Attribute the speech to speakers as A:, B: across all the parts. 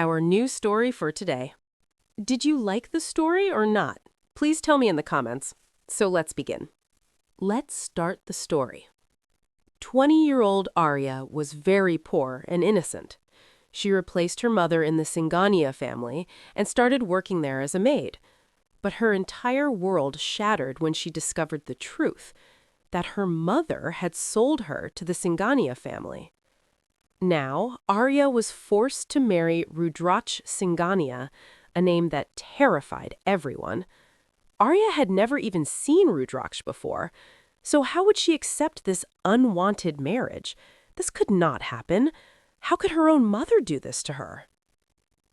A: our new story for today. Did you like the story or not? Please tell me in the comments. So let's begin. Let's start the story. 20-year-old Arya was very poor and innocent. She replaced her mother in the Singania family and started working there as a maid. But her entire world shattered when she discovered the truth, that her mother had sold her to the Singania family. Now, Arya was forced to marry Rudraksh Singania, a name that terrified everyone. Arya had never even seen Rudraksh before, so how would she accept this unwanted marriage? This could not happen. How could her own mother do this to her?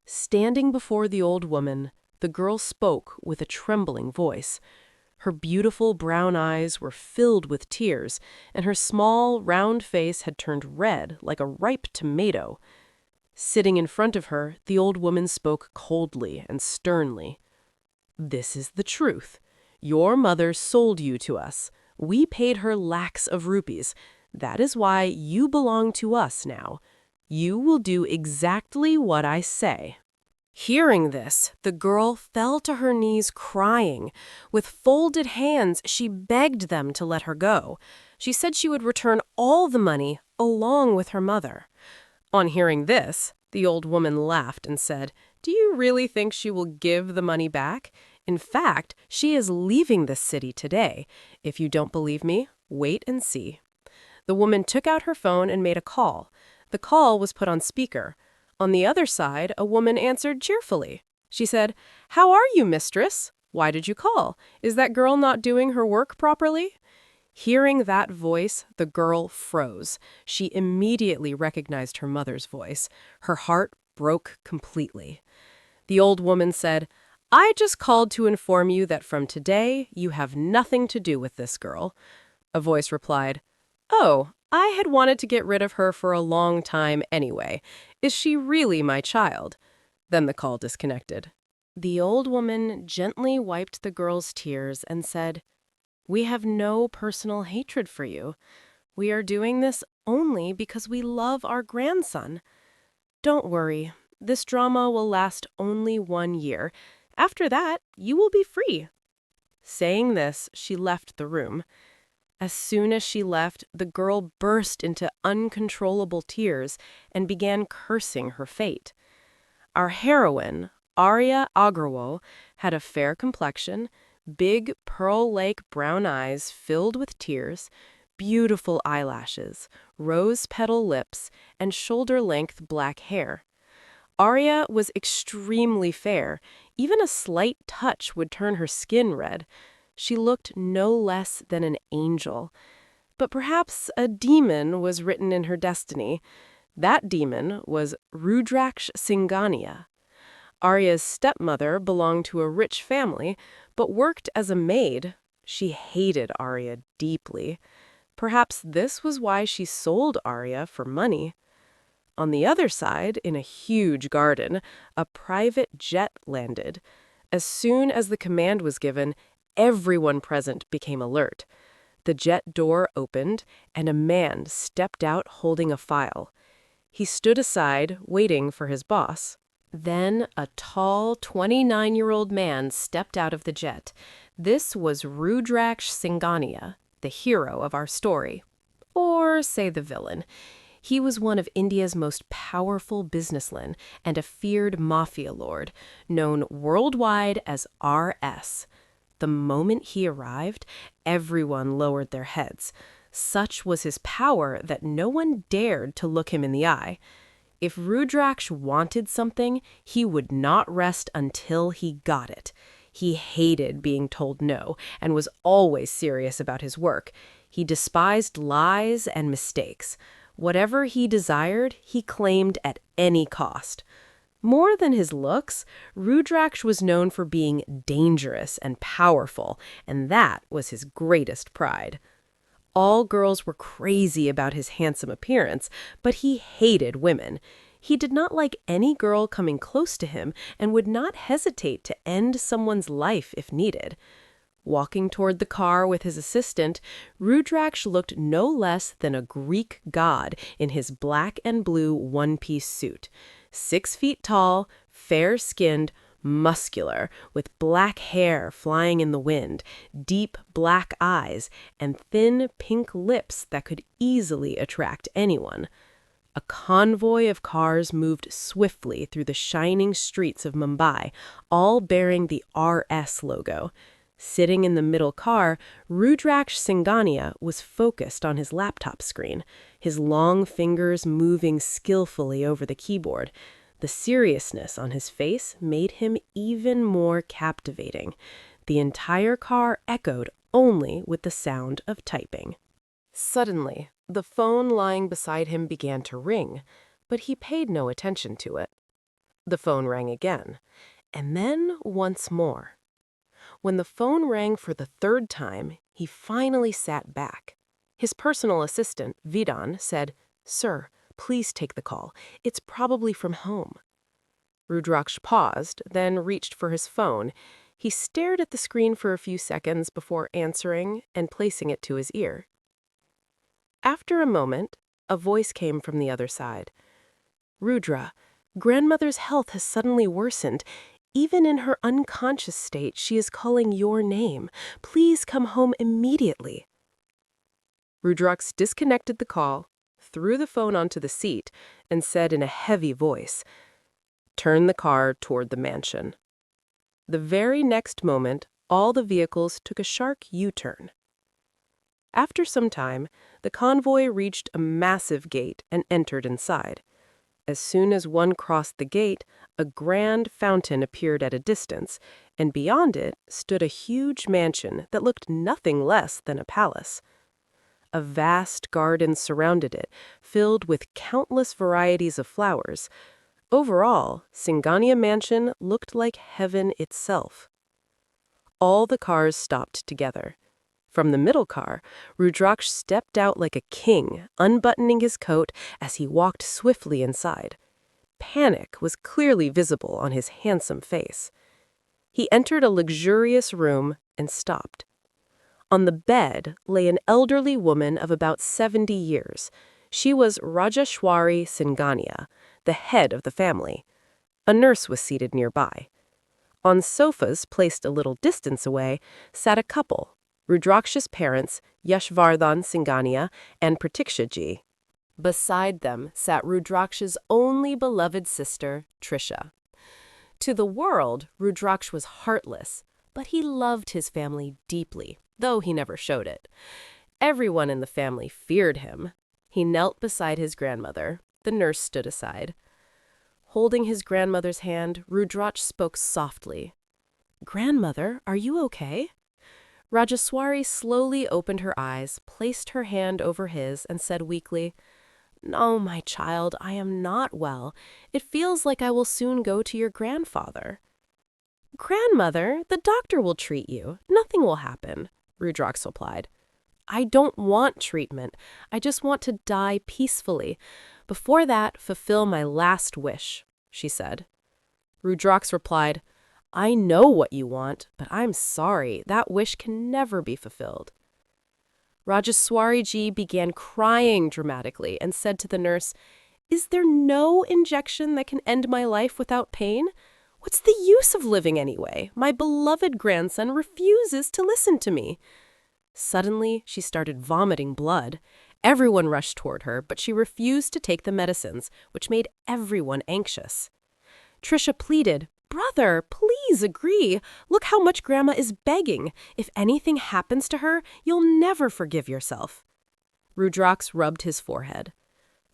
A: Standing before the old woman, the girl spoke with a trembling voice. Her beautiful brown eyes were filled with tears, and her small, round face had turned red like a ripe tomato. Sitting in front of her, the old woman spoke coldly and sternly. "This is the truth. Your mother sold you to us. We paid her lakhs of rupees. That is why you belong to us now. You will do exactly what I say." Hearing this, the girl fell to her knees crying. With folded hands, she begged them to let her go. She said she would return all the money along with her mother. On hearing this, the old woman laughed and said, "Do you really think she will give the money back? In fact, she is leaving this city today. If you don't believe me, wait and see." The woman took out her phone and made a call. The call was put on speaker. On the other side, a woman answered cheerfully. She said, "How are you, mistress? Why did you call? Is that girl not doing her work properly?" Hearing that voice, the girl froze. She immediately recognized her mother's voice. Her heart broke completely. The old woman said, "I just called to inform you that from today you have nothing to do with this girl." A voice replied, "Oh, I had wanted to get rid of her for a long time anyway. Is she really my child?" Then the call disconnected. The old woman gently wiped the girl's tears and said, "We have no personal hatred for you. We are doing this only because we love our grandson. Don't worry, this drama will last only 1 year. After that, you will be free." Saying this, she left the room. As soon as she left, the girl burst into uncontrollable tears and began cursing her fate. Our heroine, Arya Agrawal, had a fair complexion, big pearl-like brown eyes filled with tears, beautiful eyelashes, rose-petal lips, and shoulder-length black hair. Arya was extremely fair. Even a slight touch would turn her skin red. She looked no less than an angel. But perhaps a demon was written in her destiny. That demon was Rudraksh Singania. Arya's stepmother belonged to a rich family, but worked as a maid. She hated Arya deeply. Perhaps this was why she sold Arya for money. On the other side, in a huge garden, a private jet landed. As soon as the command was given, everyone present became alert. The jet door opened, and a man stepped out holding a file. He stood aside, waiting for his boss. Then a tall, 29-year-old man stepped out of the jet. This was Rudraksh Singania, the hero of our story. Or say the villain. He was one of India's most powerful businessmen and a feared mafia lord, known worldwide as RS. The moment he arrived, everyone lowered their heads. Such was his power that no one dared to look him in the eye. If Rudraksh wanted something, he would not rest until he got it. He hated being told no and was always serious about his work. He despised lies and mistakes. Whatever he desired, he claimed at any cost. More than his looks, Rudraksh was known for being dangerous and powerful, and that was his greatest pride. All girls were crazy about his handsome appearance, but he hated women. He did not like any girl coming close to him and would not hesitate to end someone's life if needed. Walking toward the car with his assistant, Rudraksh looked no less than a Greek god in his black and blue one-piece suit. 6 feet tall, fair-skinned, muscular, with black hair flying in the wind, deep black eyes, and thin pink lips that could easily attract anyone. A convoy of cars moved swiftly through the shining streets of Mumbai, all bearing the RS logo. Sitting in the middle car, Rudraksh Singhania was focused on his laptop screen, his long fingers moving skillfully over the keyboard. The seriousness on his face made him even more captivating. The entire car echoed only with the sound of typing. Suddenly, the phone lying beside him began to ring, but he paid no attention to it. The phone rang again, and then once more. When the phone rang for the third time, he finally sat back. His personal assistant, Vidan, said, "Sir, please take the call. It's probably from home." Rudraksh paused, then reached for his phone. He stared at the screen for a few seconds before answering and placing it to his ear. After a moment, a voice came from the other side. "Rudra, grandmother's health has suddenly worsened. Even in her unconscious state, she is calling your name. Please come home immediately." Rudraksh disconnected the call, threw the phone onto the seat, and said in a heavy voice, "Turn the car toward the mansion." The very next moment, all the vehicles took a sharp U-turn. After some time, the convoy reached a massive gate and entered inside. As soon as one crossed the gate, a grand fountain appeared at a distance, and beyond it stood a huge mansion that looked nothing less than a palace. A vast garden surrounded it, filled with countless varieties of flowers. Overall, Singhania Mansion looked like heaven itself. All the cars stopped together. From the middle car, Rudraksh stepped out like a king, unbuttoning his coat as he walked swiftly inside. Panic was clearly visible on his handsome face. He entered a luxurious room and stopped. On the bed lay an elderly woman of about 70 years. She was Rajeshwari Singhania, the head of the family. A nurse was seated nearby. On sofas placed a little distance away sat a couple, Rudraksh's parents, Yashvardhan Singhania and Pratikshaji. Beside them sat Rudraksh's only beloved sister, Trisha. To the world, Rudraksh was heartless, but he loved his family deeply, though he never showed it. Everyone in the family feared him. He knelt beside his grandmother. The nurse stood aside. Holding his grandmother's hand, Rudraksh spoke softly. "Grandmother, are you okay?" Rajeshwari slowly opened her eyes, placed her hand over his, and said weakly, "No, my child, I am not well. It feels like I will soon go to your grandfather." "Grandmother, the doctor will treat you. Nothing will happen," Rudraksh replied. "I don't want treatment. I just want to die peacefully. Before that, fulfill my last wish," she said. Rudraksh replied, "I know what you want, but I'm sorry, that wish can never be fulfilled." Rajeshwari began crying dramatically and said to the nurse, "Is there no injection that can end my life without pain? What's the use of living anyway? My beloved grandson refuses to listen to me." Suddenly, she started vomiting blood. Everyone rushed toward her, but she refused to take the medicines, which made everyone anxious. Trisha pleaded, "Brother, please agree. Look how much Grandma is begging. If anything happens to her, you'll never forgive yourself." Rudraksh rubbed his forehead.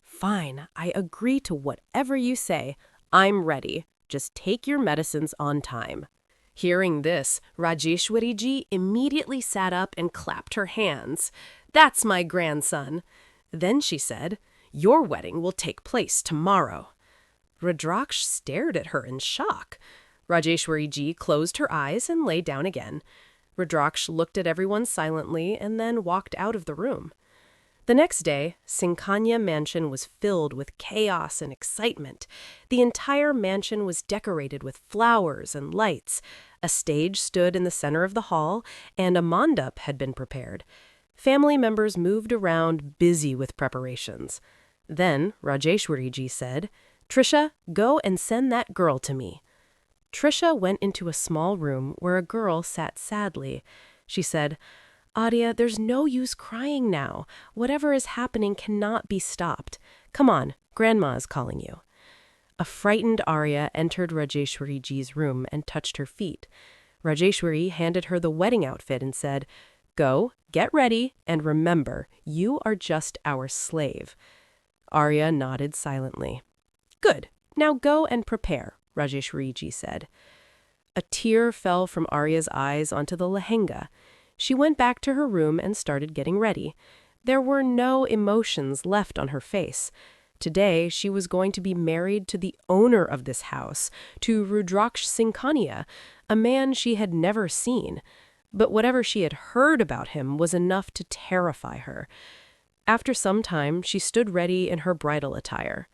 A: "Fine, I agree to whatever you say. I'm ready. Just take your medicines on time." Hearing this, Rajeshwari immediately sat up and clapped her hands. "That's my grandson." Then she said, "Your wedding will take place tomorrow." Rudraksh stared at her in shock. Rajeshwari closed her eyes and lay down again. Rudraksh looked at everyone silently and then walked out of the room. The next day, Singhania Mansion was filled with chaos and excitement. The entire mansion was decorated with flowers and lights. A stage stood in the center of the hall, and a mandap had been prepared. Family members moved around, busy with preparations. Then Rajeshwari said, Trisha, go and send that girl to me." Trisha went into a small room where a girl sat sadly. She said, "Arya, there's no use crying now. Whatever is happening cannot be stopped. Come on, Grandma is calling you." A frightened Arya entered Rajeshwari Ji's room and touched her feet. Rajeshwari handed her the wedding outfit and said, "Go, get ready, and remember, you are just our slave." Arya nodded silently. "Good. Now go and prepare," Rajeshwari Ji said. A tear fell from Arya's eyes onto the lehenga. She went back to her room and started getting ready. There were no emotions left on her face. Today, she was going to be married to the owner of this house, to Rudraksh Singhania, a man she had never seen. But whatever she had heard about him was enough to terrify her. After some time, she stood ready in her bridal attire.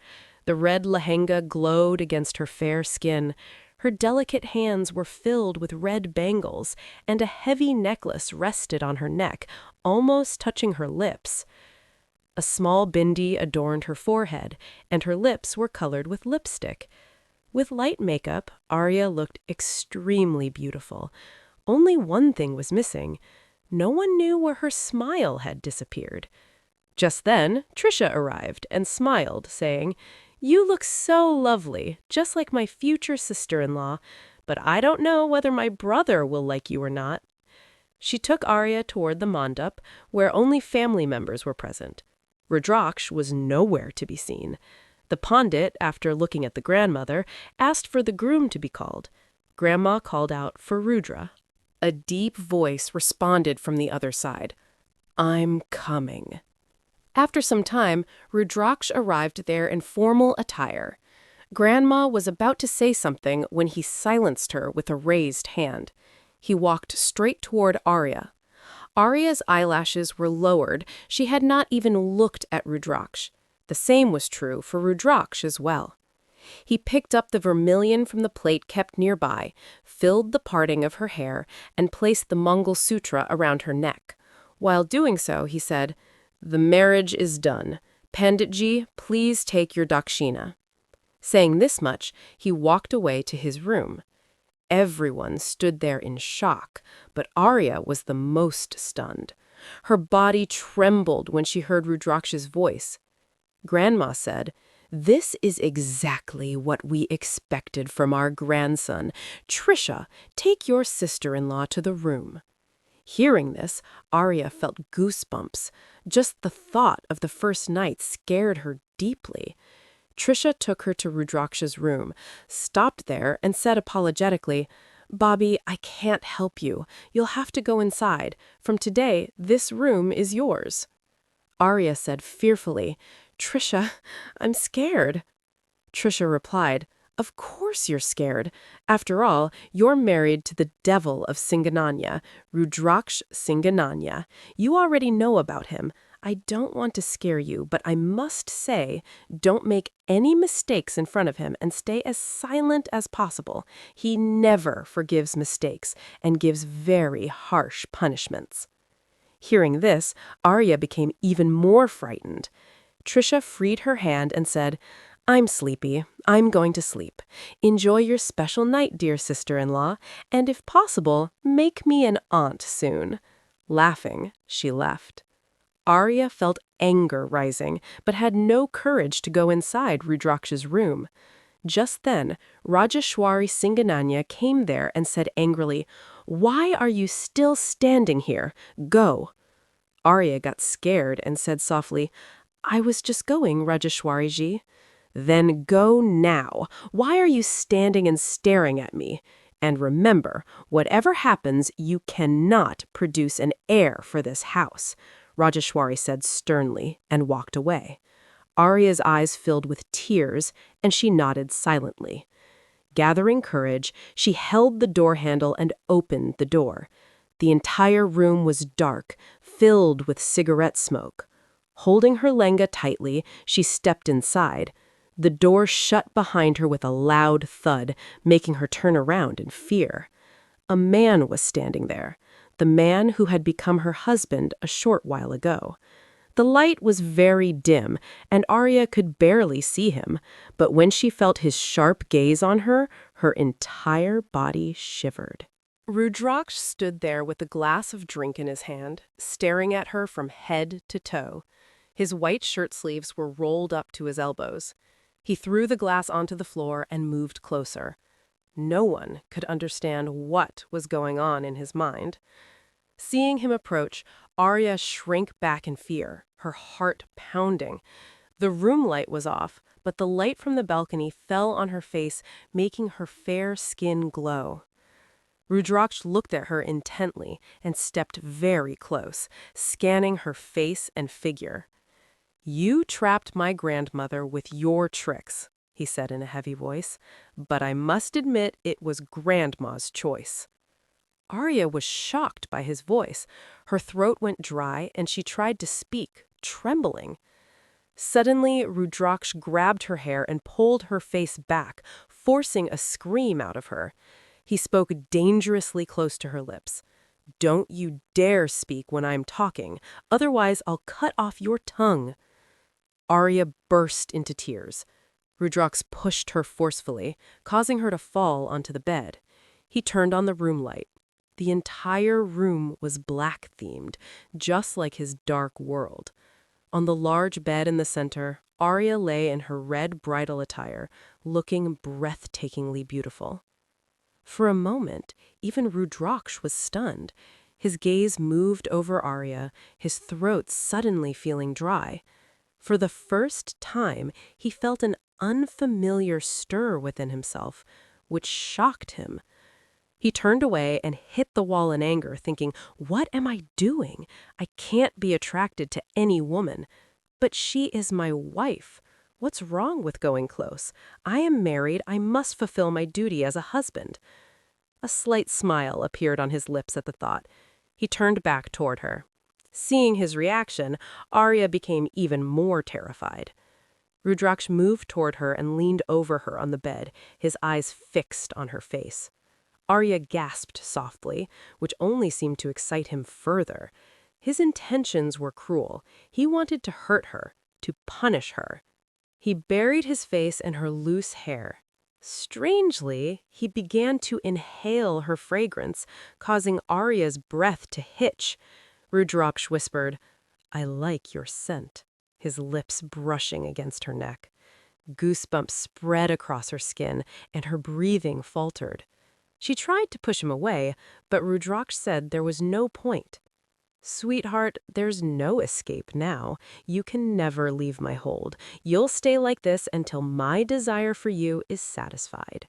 A: The red lehenga glowed against her fair skin. Her delicate hands were filled with red bangles, and a heavy necklace rested on her neck, almost touching her lips. A small bindi adorned her forehead, and her lips were colored with lipstick. With light makeup, Arya looked extremely beautiful. Only one thing was missing. No one knew where her smile had disappeared. Just then, Trisha arrived and smiled, saying, "You look so lovely, just like my future sister-in-law, but I don't know whether my brother will like you or not." She took Arya toward the mandap, where only family members were present. Rudraksh was nowhere to be seen. The pandit, after looking at the grandmother, asked for the groom to be called. Grandma called out for Rudra. A deep voice responded from the other side, "I'm coming." After some time, Rudraksh arrived there in formal attire. Grandma was about to say something when he silenced her with a raised hand. He walked straight toward Arya. Arya's eyelashes were lowered. She had not even looked at Rudraksh. The same was true for Rudraksh as well. He picked up the vermilion from the plate kept nearby, filled the parting of her hair, and placed the Mangal Sutra around her neck. While doing so, he said, "The marriage is done. Panditji, please take your dakshina." Saying this much, he walked away to his room. Everyone stood there in shock, but Arya was the most stunned. Her body trembled when she heard Rudraksh's voice. Grandma said, "This is exactly what we expected from our grandson. Trisha, take your sister-in-law to the room." Hearing this, Arya felt goosebumps. Just the thought of the first night scared her deeply. Trisha took her to Rudraksh's room, stopped there, and said apologetically, "Bobby, I can't help you. You'll have to go inside. From today, this room is yours." Arya said fearfully, "Trisha, I'm scared." Trisha replied, "Of course you're scared. After all, you're married to the devil of Singhania, Rudraksh Singhania. You already know about him. I don't want to scare you, but I must say, don't make any mistakes in front of him and stay as silent as possible. He never forgives mistakes and gives very harsh punishments." Hearing this, Arya became even more frightened. Trisha freed her hand and said, "I'm sleepy. I'm going to sleep. Enjoy your special night, dear sister-in-law, and if possible, make me an aunt soon." Laughing, she left. Arya felt anger rising, but had no courage to go inside Rudraksh's room. Just then, Rajeshwari Singhania came there and said angrily, "Why are you still standing here? Go." Arya got scared and said softly, "I was just going, Rajeshwari Ji." "Then go now. Why are you standing and staring at me? And remember, whatever happens, you cannot produce an heir for this house," Rajeshwari said sternly and walked away. Arya's eyes filled with tears, and she nodded silently. Gathering courage, she held the door handle and opened the door. The entire room was dark, filled with cigarette smoke. Holding her lenga tightly, she stepped inside. The door shut behind her with a loud thud, making her turn around in fear. A man was standing there, the man who had become her husband a short while ago. The light was very dim, and Arya could barely see him, but when she felt his sharp gaze on her, her entire body shivered. Rudraksh stood there with a glass of drink in his hand, staring at her from head to toe. His white shirt sleeves were rolled up to his elbows. He threw the glass onto the floor and moved closer. No one could understand what was going on in his mind. Seeing him approach, Arya shrank back in fear, her heart pounding. The room light was off, but the light from the balcony fell on her face, making her fair skin glow. Rudraksh looked at her intently and stepped very close, scanning her face and figure. "You trapped my grandmother with your tricks," he said in a heavy voice, "but I must admit it was Grandma's choice." Arya was shocked by his voice. Her throat went dry, and she tried to speak, trembling. Suddenly, Rudraksh grabbed her hair and pulled her face back, forcing a scream out of her. He spoke dangerously close to her lips. "Don't you dare speak when I'm talking, otherwise I'll cut off your tongue." Arya burst into tears. Rudraksh pushed her forcefully, causing her to fall onto the bed. He turned on the room light. The entire room was black-themed, just like his dark world. On the large bed in the center, Arya lay in her red bridal attire, looking breathtakingly beautiful. For a moment, even Rudraksh was stunned. His gaze moved over Arya, his throat suddenly feeling dry. For the first time, he felt an unfamiliar stir within himself, which shocked him. He turned away and hit the wall in anger, thinking, "What am I doing? I can't be attracted to any woman. But she is my wife. What's wrong with going close? I am married. I must fulfill my duty as a husband." A slight smile appeared on his lips at the thought. He turned back toward her. Seeing his reaction, Arya became even more terrified. Rudraksh moved toward her and leaned over her on the bed, his eyes fixed on her face. Arya gasped softly, which only seemed to excite him further. His intentions were cruel. He wanted to hurt her, to punish her. He buried his face in her loose hair. Strangely, he began to inhale her fragrance, causing Arya's breath to hitch. Rudraksh whispered, "I like your scent," his lips brushing against her neck. Goosebumps spread across her skin, and her breathing faltered. She tried to push him away, but Rudraksh said there was no point. "Sweetheart, there's no escape now. You can never leave my hold. You'll stay like this until my desire for you is satisfied."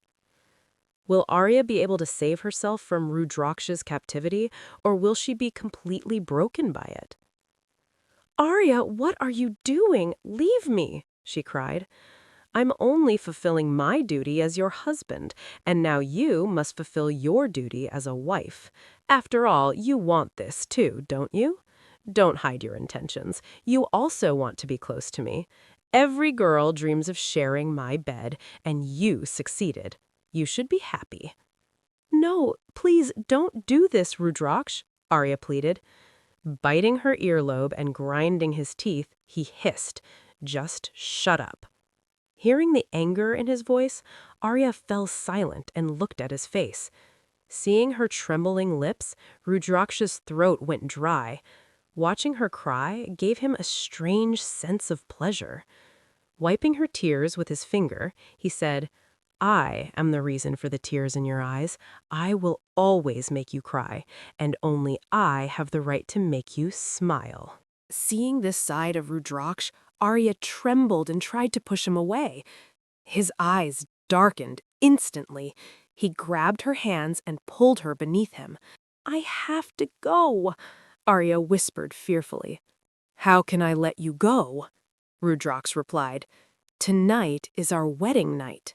A: Will Arya be able to save herself from Rudraksh's captivity, or will she be completely broken by it? "Arya, what are you doing? Leave me!" she cried. "I'm only fulfilling my duty as your husband, and now you must fulfill your duty as a wife. After all, you want this too, don't you? Don't hide your intentions. You also want to be close to me. Every girl dreams of sharing my bed, and you succeeded. You should be happy." "No, please don't do this, Rudraksh," Arya pleaded. Biting her earlobe and grinding his teeth, he hissed, "Just shut up." Hearing the anger in his voice, Arya fell silent and looked at his face. Seeing her trembling lips, Rudraksh's throat went dry. Watching her cry gave him a strange sense of pleasure. Wiping her tears with his finger, he said, "I am the reason for the tears in your eyes. I will always make you cry, and only I have the right to make you smile." Seeing this side of Rudraksh, Arya trembled and tried to push him away. His eyes darkened instantly. He grabbed her hands and pulled her beneath him. "I have to go," Arya whispered fearfully. "How can I let you go?" Rudraksh replied. "Tonight is our wedding night."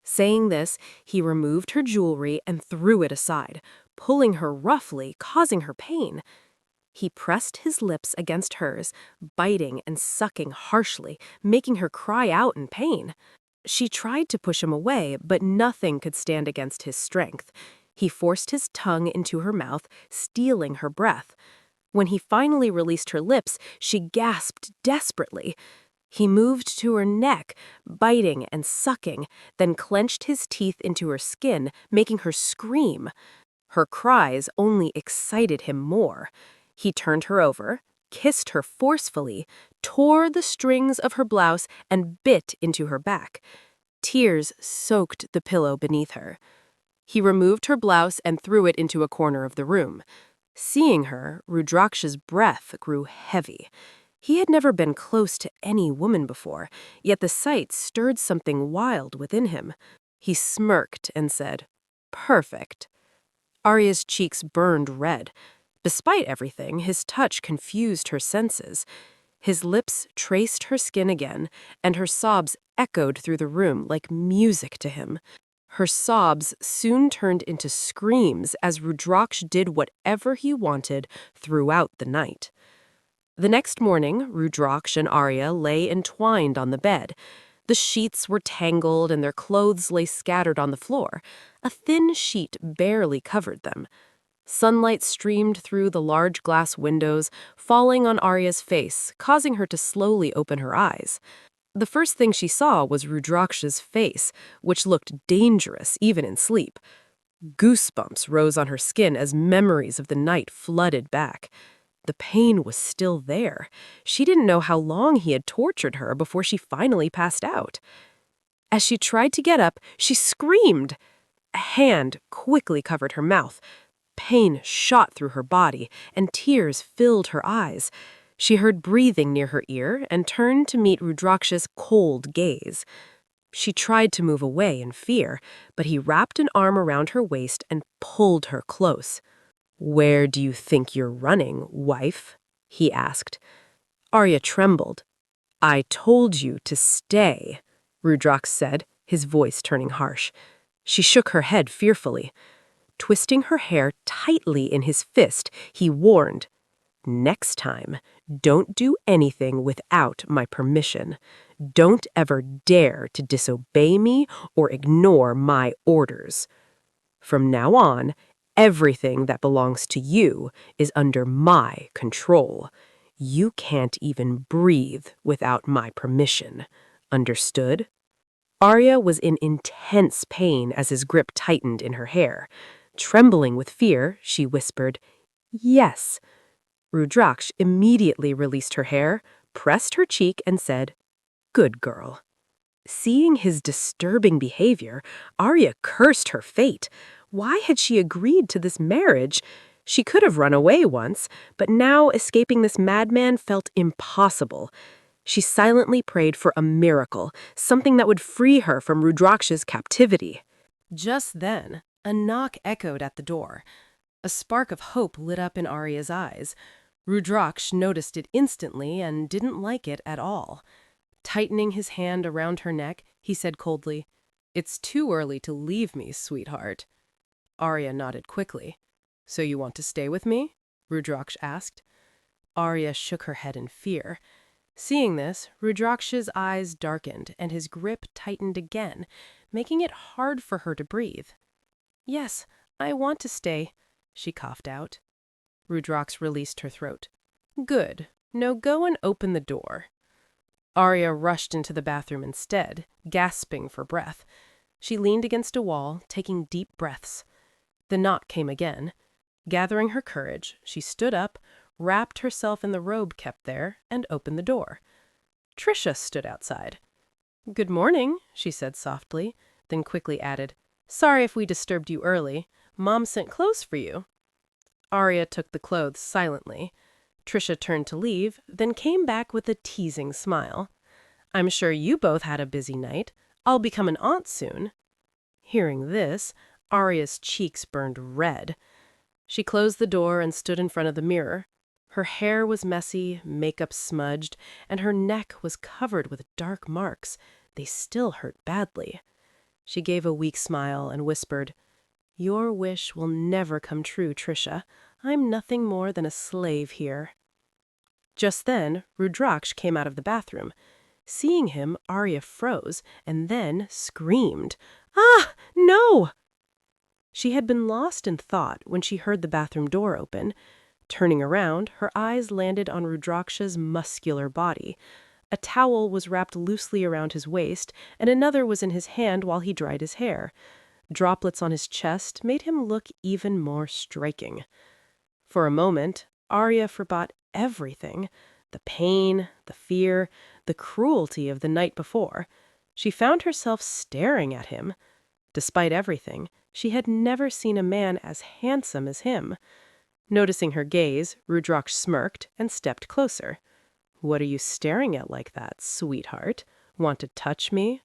A: Saying this, he removed her jewelry and threw it aside, pulling her roughly, causing her pain. He pressed his lips against hers, biting and sucking harshly, making her cry out in pain. She tried to push him away, but nothing could stand against his strength. He forced his tongue into her mouth, stealing her breath. When he finally released her lips, she gasped desperately. He moved to her neck, biting and sucking, then clenched his teeth into her skin, making her scream. Her cries only excited him more. He turned her over, kissed her forcefully, tore the strings of her blouse, and bit into her back. Tears soaked the pillow beneath her. He removed her blouse and threw it into a corner of the room. Seeing her, Rudraksh's breath grew heavy. He had never been close to any woman before, yet the sight stirred something wild within him. He smirked and said, "Perfect." Arya's cheeks burned red. Despite everything, his touch confused her senses. His lips traced her skin again, and her sobs echoed through the room like music to him. Her sobs soon turned into screams as Rudraksh did whatever he wanted throughout the night. The next morning, Rudraksh and Arya lay entwined on the bed. The sheets were tangled and their clothes lay scattered on the floor. A thin sheet barely covered them. Sunlight streamed through the large glass windows, falling on Arya's face, causing her to slowly open her eyes. The first thing she saw was Rudraksh's face, which looked dangerous even in sleep. Goosebumps rose on her skin as memories of the night flooded back. The pain was still there. She didn't know how long he had tortured her before she finally passed out. As she tried to get up, she screamed. A hand quickly covered her mouth. Pain shot through her body, and tears filled her eyes. She heard breathing near her ear and turned to meet Rudraksh's cold gaze. She tried to move away in fear, but he wrapped an arm around her waist and pulled her close. "Where do you think you're running, wife?" he asked. Arya trembled. "I told you to stay," Rudraksh said, his voice turning harsh. She shook her head fearfully. Twisting her hair tightly in his fist, he warned, "Next time, don't do anything without my permission. Don't ever dare to disobey me or ignore my orders. From now on, everything that belongs to you is under my control. You can't even breathe without my permission. Understood?" Arya was in intense pain as his grip tightened in her hair. Trembling with fear, she whispered, "Yes." Rudraksh immediately released her hair, pressed her cheek, and said, "Good girl." Seeing his disturbing behavior, Arya cursed her fate. Why had she agreed to this marriage? She could have run away once, but now escaping this madman felt impossible. She silently prayed for a miracle, something that would free her from Rudraksh's captivity. Just then, a knock echoed at the door. A spark of hope lit up in Arya's eyes. Rudraksh noticed it instantly and didn't like it at all. Tightening his hand around her neck, he said coldly, "It's too early to leave me, sweetheart." Arya nodded quickly. "So you want to stay with me?" Rudraksh asked. Arya shook her head in fear. Seeing this, Rudraksh's eyes darkened and his grip tightened again, making it hard for her to breathe. "Yes, I want to stay," she coughed out. Rudraksh released her throat. "Good. Now go and open the door." Arya rushed into the bathroom instead, gasping for breath. She leaned against a wall, taking deep breaths. The knock came again. Gathering her courage, she stood up, wrapped herself in the robe kept there, and opened the door. Trisha stood outside. "Good morning," she said softly, then quickly added, "Sorry if we disturbed you early. Mom sent clothes for you." Arya took the clothes silently. Trisha turned to leave, then came back with a teasing smile. "I'm sure you both had a busy night. I'll become an aunt soon." Hearing this, Arya's cheeks burned red. She closed the door and stood in front of the mirror. Her hair was messy, makeup smudged, and her neck was covered with dark marks. They still hurt badly. She gave a weak smile and whispered, "Your wish will never come true, Trisha. I'm nothing more than a slave here." Just then, Rudraksh came out of the bathroom. Seeing him, Arya froze and then screamed, "Ah, no!" She had been lost in thought when she heard the bathroom door open. Turning around, her eyes landed on Rudraksha's muscular body. A towel was wrapped loosely around his waist, and another was in his hand while he dried his hair. Droplets on his chest made him look even more striking. For a moment, Arya forgot everything: the pain, the fear, the cruelty of the night before. She found herself staring at him. Despite everything, she had never seen a man as handsome as him. Noticing her gaze, Rudraksh smirked and stepped closer. "What are you staring at like that, sweetheart? Want to touch me?"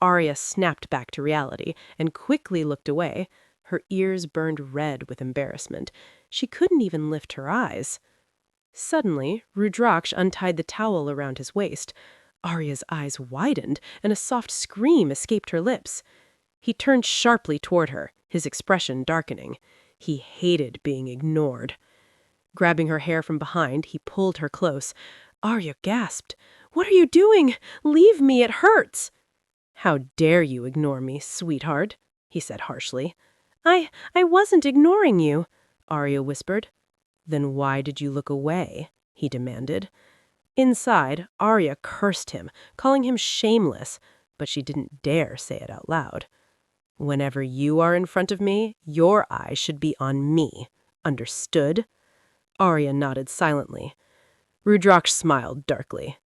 A: Arya snapped back to reality and quickly looked away. Her ears burned red with embarrassment. She couldn't even lift her eyes. Suddenly, Rudraksh untied the towel around his waist. Arya's eyes widened, and a soft scream escaped her lips. He turned sharply toward her, his expression darkening. He hated being ignored. Grabbing her hair from behind, he pulled her close. Arya gasped. "What are you doing? Leave me, it hurts!" "How dare you ignore me, sweetheart?" he said harshly. I wasn't ignoring you," Arya whispered. "Then why did you look away?" he demanded. Inside, Arya cursed him, calling him shameless, but she didn't dare say it out loud. "Whenever you are in front of me, your eyes should be on me. Understood?" Arya nodded silently. Rudraksh smiled darkly.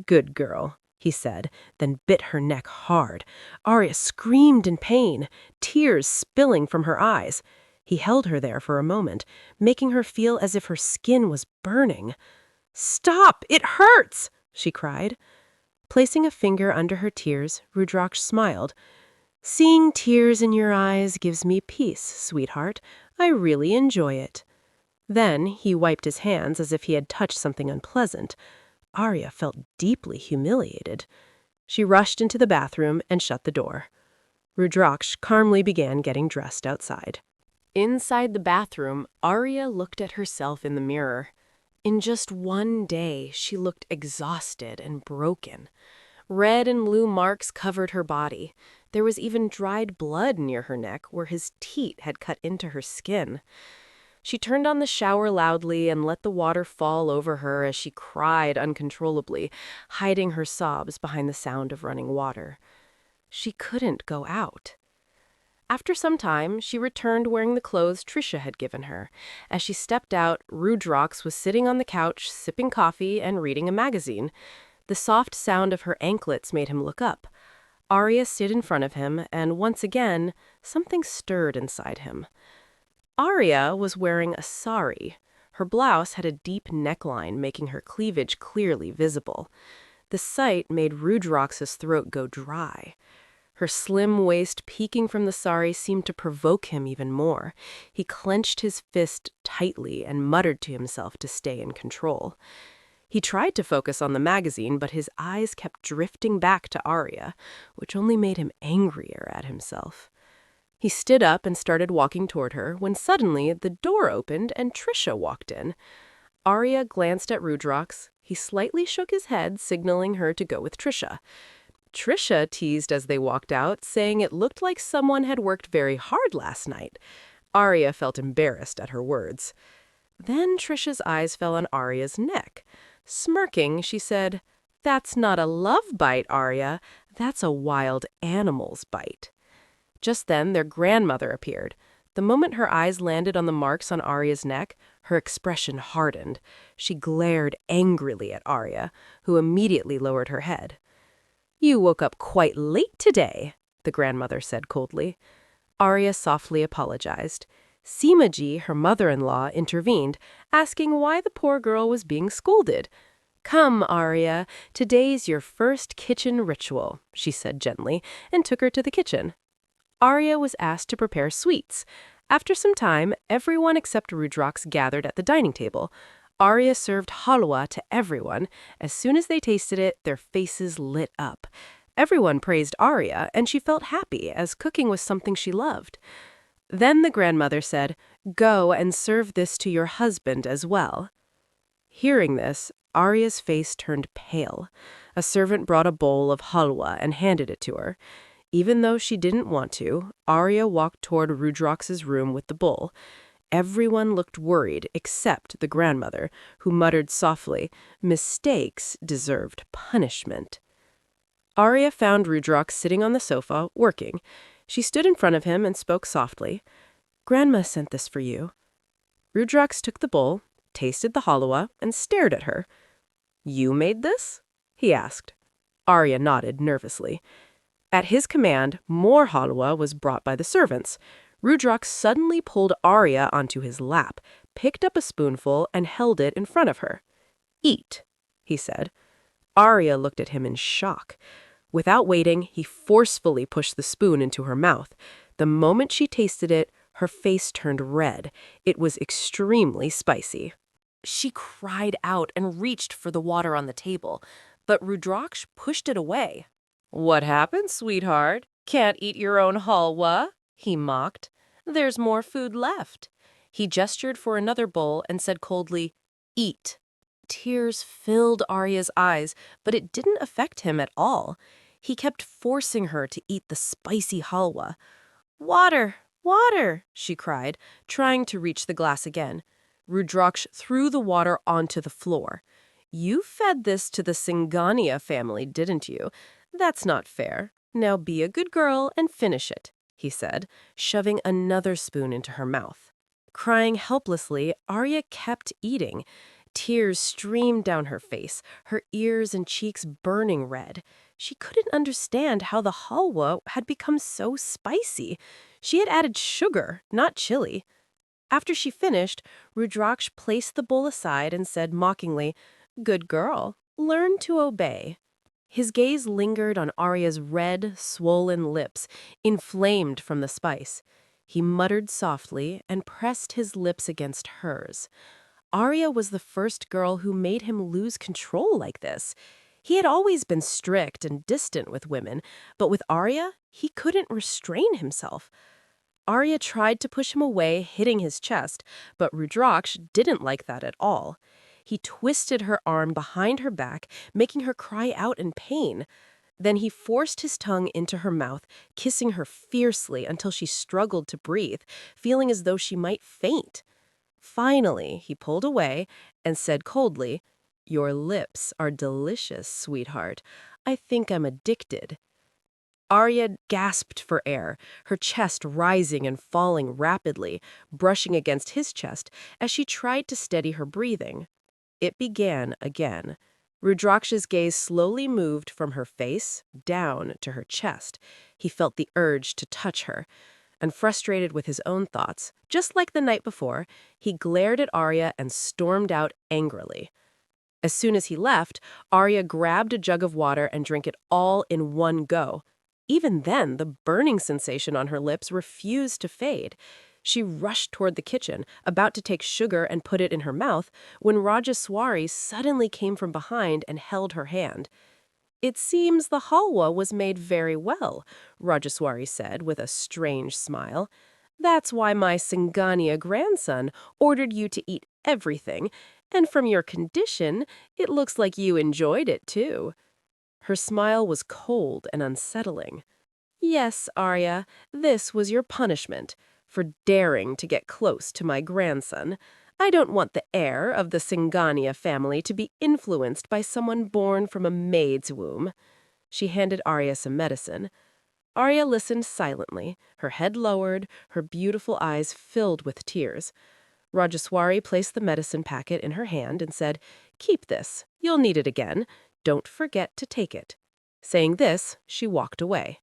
A: "Good girl," he said, then bit her neck hard. Arya screamed in pain, tears spilling from her eyes. He held her there for a moment, making her feel as if her skin was burning. "Stop! It hurts!" she cried. Placing a finger under her tears, Rudraksh smiled. "Seeing tears in your eyes gives me peace, sweetheart. I really enjoy it." Then he wiped his hands as if he had touched something unpleasant. Arya felt deeply humiliated. She rushed into the bathroom and shut the door. Rudraksh calmly began getting dressed outside. Inside the bathroom, Arya looked at herself in the mirror. In just one day, she looked exhausted and broken. Red and blue marks covered her body. There was even dried blood near her neck where his teat had cut into her skin. She turned on the shower loudly and let the water fall over her as she cried uncontrollably, hiding her sobs behind the sound of running water. She couldn't go out. After some time, she returned wearing the clothes Trisha had given her. As she stepped out, Rudraksh was sitting on the couch, sipping coffee and reading a magazine. The soft sound of her anklets made him look up. Arya stood in front of him, and once again, something stirred inside him. Arya was wearing a sari. Her blouse had a deep neckline, making her cleavage clearly visible. The sight made Rudraksh's throat go dry. Her slim waist peeking from the sari seemed to provoke him even more. He clenched his fist tightly and muttered to himself to stay in control. He tried to focus on the magazine, but his eyes kept drifting back to Arya, which only made him angrier at himself. He stood up and started walking toward her when suddenly the door opened and Trisha walked in. Arya glanced at Rudraksh. He slightly shook his head, signaling her to go with Trisha. Trisha teased as they walked out, saying it looked like someone had worked very hard last night. Arya felt embarrassed at her words. Then Trisha's eyes fell on Arya's neck. Smirking, she said, "That's not a love bite, Arya. That's a wild animal's bite." Just then, their grandmother appeared. The moment her eyes landed on the marks on Arya's neck, her expression hardened. She glared angrily at Arya, who immediately lowered her head. "You woke up quite late today," the grandmother said coldly. Arya softly apologized. Seemaji, her mother-in-law, intervened, asking why the poor girl was being scolded. "Come, Arya, today's your first kitchen ritual," she said gently, and took her to the kitchen. Arya was asked to prepare sweets. After some time, everyone except Rudraksh gathered at the dining table. Arya served halwa to everyone. As soon as they tasted it, their faces lit up. Everyone praised Arya, and she felt happy, as cooking was something she loved. Then the grandmother said, "Go and serve this to your husband as well." Hearing this, Arya's face turned pale. A servant brought a bowl of halwa and handed it to her. Even though she didn't want to, Arya walked toward Rudraksh's room with the bowl. Everyone looked worried except the grandmother, who muttered softly, "Mistakes deserved punishment." Arya found Rudraksh sitting on the sofa, working. She stood in front of him and spoke softly. "Grandma sent this for you." Rudraksh took the bowl, tasted the halwa, and stared at her. "You made this?" he asked. Arya nodded nervously. At his command, more halwa was brought by the servants. Rudraksh suddenly pulled Arya onto his lap, picked up a spoonful, and held it in front of her. "Eat," he said. Arya looked at him in shock. Without waiting, he forcefully pushed the spoon into her mouth. The moment she tasted it, her face turned red. It was extremely spicy. She cried out and reached for the water on the table, but Rudraksh pushed it away. "What happened, sweetheart? Can't eat your own halwa?" he mocked. "There's more food left." He gestured for another bowl and said coldly, "Eat." Tears filled Arya's eyes, but it didn't affect him at all. He kept forcing her to eat the spicy halwa. "Water, water," she cried, trying to reach the glass again. Rudraksh threw the water onto the floor. "You fed this to the Singania family, didn't you? That's not fair. Now be a good girl and finish it," he said, shoving another spoon into her mouth. Crying helplessly, Arya kept eating. Tears streamed down her face, her ears and cheeks burning red. She couldn't understand how the halwa had become so spicy. She had added sugar, not chili. After she finished, Rudraksh placed the bowl aside and said mockingly, "Good girl, learn to obey." His gaze lingered on Arya's red, swollen lips, inflamed from the spice. He muttered softly and pressed his lips against hers. Arya was the first girl who made him lose control like this. He had always been strict and distant with women, but with Arya, he couldn't restrain himself. Arya tried to push him away, hitting his chest, but Rudraksh didn't like that at all. He twisted her arm behind her back, making her cry out in pain. Then he forced his tongue into her mouth, kissing her fiercely until she struggled to breathe, feeling as though she might faint. Finally, he pulled away and said coldly, "Your lips are delicious, sweetheart. I think I'm addicted." Arya gasped for air, her chest rising and falling rapidly, brushing against his chest as she tried to steady her breathing. It began again. Rudraksh's gaze slowly moved from her face down to her chest. He felt the urge to touch her. And frustrated with his own thoughts, just like the night before, he glared at Arya and stormed out angrily. As soon as he left, Arya grabbed a jug of water and drank it all in one go. Even then, the burning sensation on her lips refused to fade. She rushed toward the kitchen, about to take sugar and put it in her mouth, when Rajaswari suddenly came from behind and held her hand. "It seems the halwa was made very well," Rajaswari said with a strange smile. "That's why my Singania grandson ordered you to eat everything, and from your condition, it looks like you enjoyed it too." Her smile was cold and unsettling. "Yes, Arya, this was your punishment for daring to get close to my grandson. I don't want the heir of the Singania family to be influenced by someone born from a maid's womb." She handed Arya some medicine. Arya listened silently, her head lowered, her beautiful eyes filled with tears. Rajaswari placed the medicine packet in her hand and said, "Keep this. You'll need it again. Don't forget to take it." Saying this, she walked away.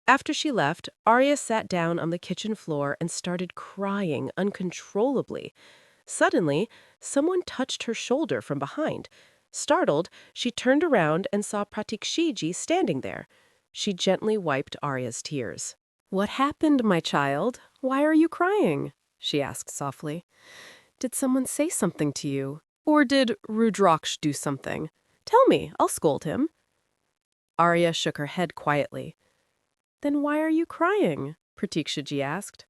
A: After she left, Arya sat down on the kitchen floor and started crying uncontrollably. Suddenly, someone touched her shoulder from behind. Startled, she turned around and saw Pratikshiji standing there. She gently wiped Arya's tears. "What happened, my child? Why are you crying?" she asked softly. "Did someone say something to you? Or did Rudraksh do something? Tell me, I'll scold him." Arya shook her head quietly. "Then why are you crying?" Pratikshiji asked.